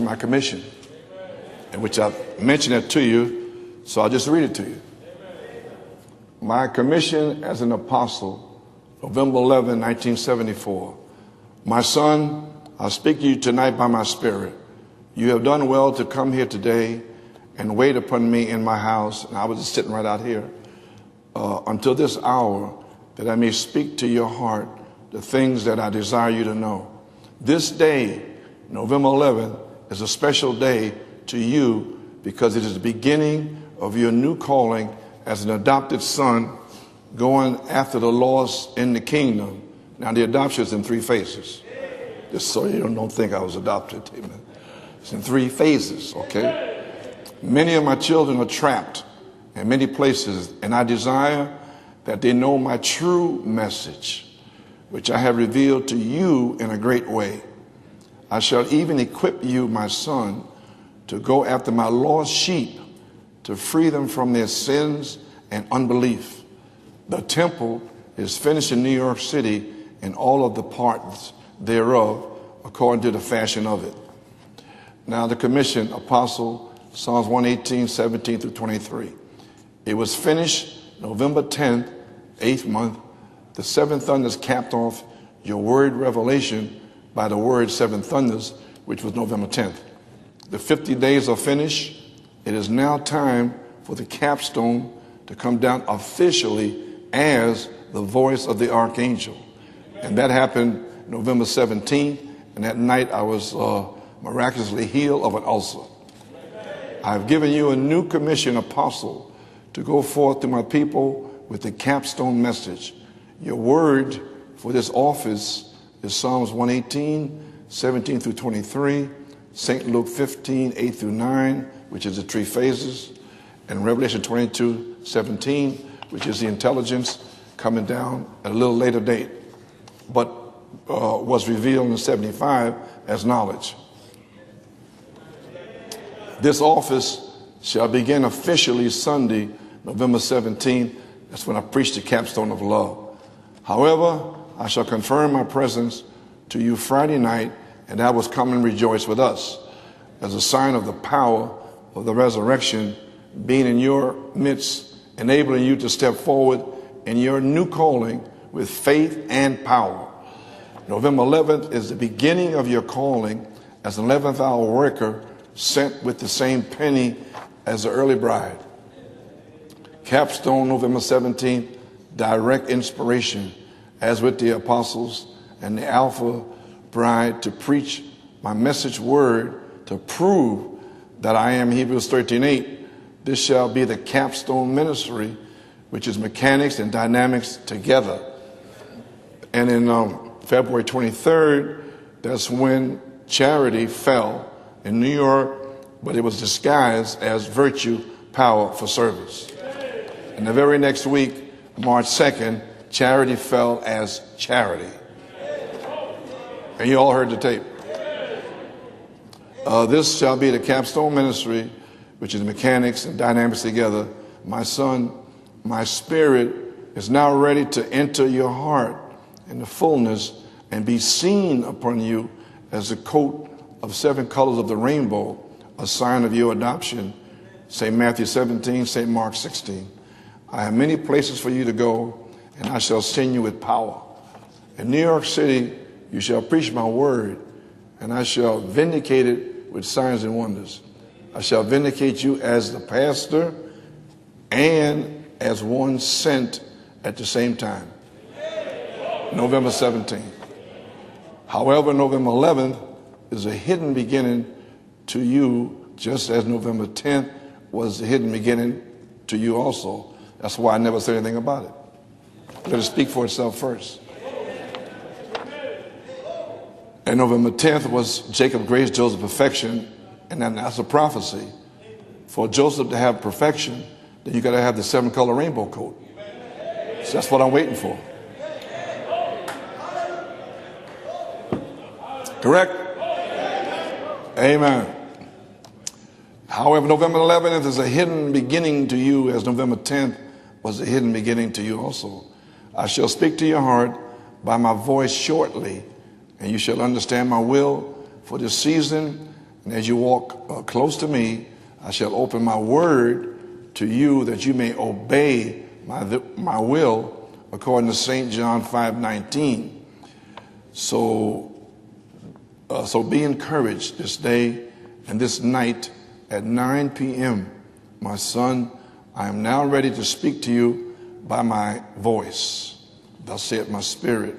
my commission, in which I've mentioned it to you, so I'll just read it to you. My commission as an apostle, November 11, 1974. My son, I speak to you tonight by my spirit. You have done well to come here today and wait upon me in my house. And I was just sitting right out here until this hour, that I may speak to your heart the things that I desire you to know. This day, November 11th, is a special day to you because it is the beginning of your new calling as an adopted son going after the lost in the kingdom. Now, the adoption is in 3 phases. Just so you don't think I was adopted. Amen. It's in 3 phases, okay? Many of my children are trapped in many places, and I desire that they know my true message, which I have revealed to you in a great way. I shall even equip you, my son, to go after my lost sheep, to free them from their sins and unbelief. The temple is finished in New York City and all of the parts thereof according to the fashion of it. Now the commission, Apostle, Psalms 118, 17 through 23. It was finished November 10th, 8th month. The 7 thunders capped off your word revelation by the word 7 thunders, which was November 10th. The 50 days are finished. It is now time for the capstone to come down officially as the voice of the archangel. And that happened November 17th, and that night I was miraculously healed of an ulcer. I've given you a new commission, apostle, to go forth to my people with the capstone message. Your word for this office is Psalms 118, 17 through 23, St. Luke 15, 8 through 9, which is the 3 phases, and Revelation 22, 17, which is the intelligence coming down at a little later date, but was revealed in 75 as knowledge. This office shall begin officially Sunday, November 17th. That's when I preach the capstone of love. However, I shall confirm my presence to you Friday night, and that was come and rejoice with us as a sign of the power of the resurrection being in your midst, enabling you to step forward in your new calling with faith and power. November 11th is the beginning of your calling as an 11th hour worker sent with the same penny as the early bride. Capstone, November 17th, direct inspiration, as with the apostles and the Alpha bride, to preach my message word to prove that I am Hebrews 13:8. This shall be the capstone ministry, which is mechanics and dynamics together. And in February 23rd, that's when Charity fell in New York, but it was disguised as virtue, power for service. And the very next week, March 2nd, Charity fell as Charity. And you all heard the tape. This shall be the capstone ministry, which is mechanics and dynamics together. My son, my spirit is now ready to enter your heart in the fullness and be seen upon you as a coat of 7 colors of the rainbow, a sign of your adoption. St. Matthew 17, St. Mark 16. I have many places for you to go, and I shall send you with power. In New York City, you shall preach my word, and I shall vindicate it with signs and wonders. I shall vindicate you as the pastor and as one sent at the same time. November 17th. However, November 11th is a hidden beginning to you, just as November 10th was the hidden beginning to you also. That's why I never said anything about it. Let it speak for itself first. And November 10th was Jacob grace, Joseph perfection, and then that's a prophecy. For Joseph to have perfection, then you got to have the 7-color rainbow coat. So that's what I'm waiting for. Correct? Amen. However, November 11th is a hidden beginning to you, as November 10th was a hidden beginning to you also. I shall speak to your heart by my voice shortly, and you shall understand my will for this season And as you walk close to me, I shall open my word to you that you may obey my will, according to St. John 5:19. So be encouraged this day and this night at 9 p.m. My son, I am now ready to speak to you by my voice. Thus saith my spirit.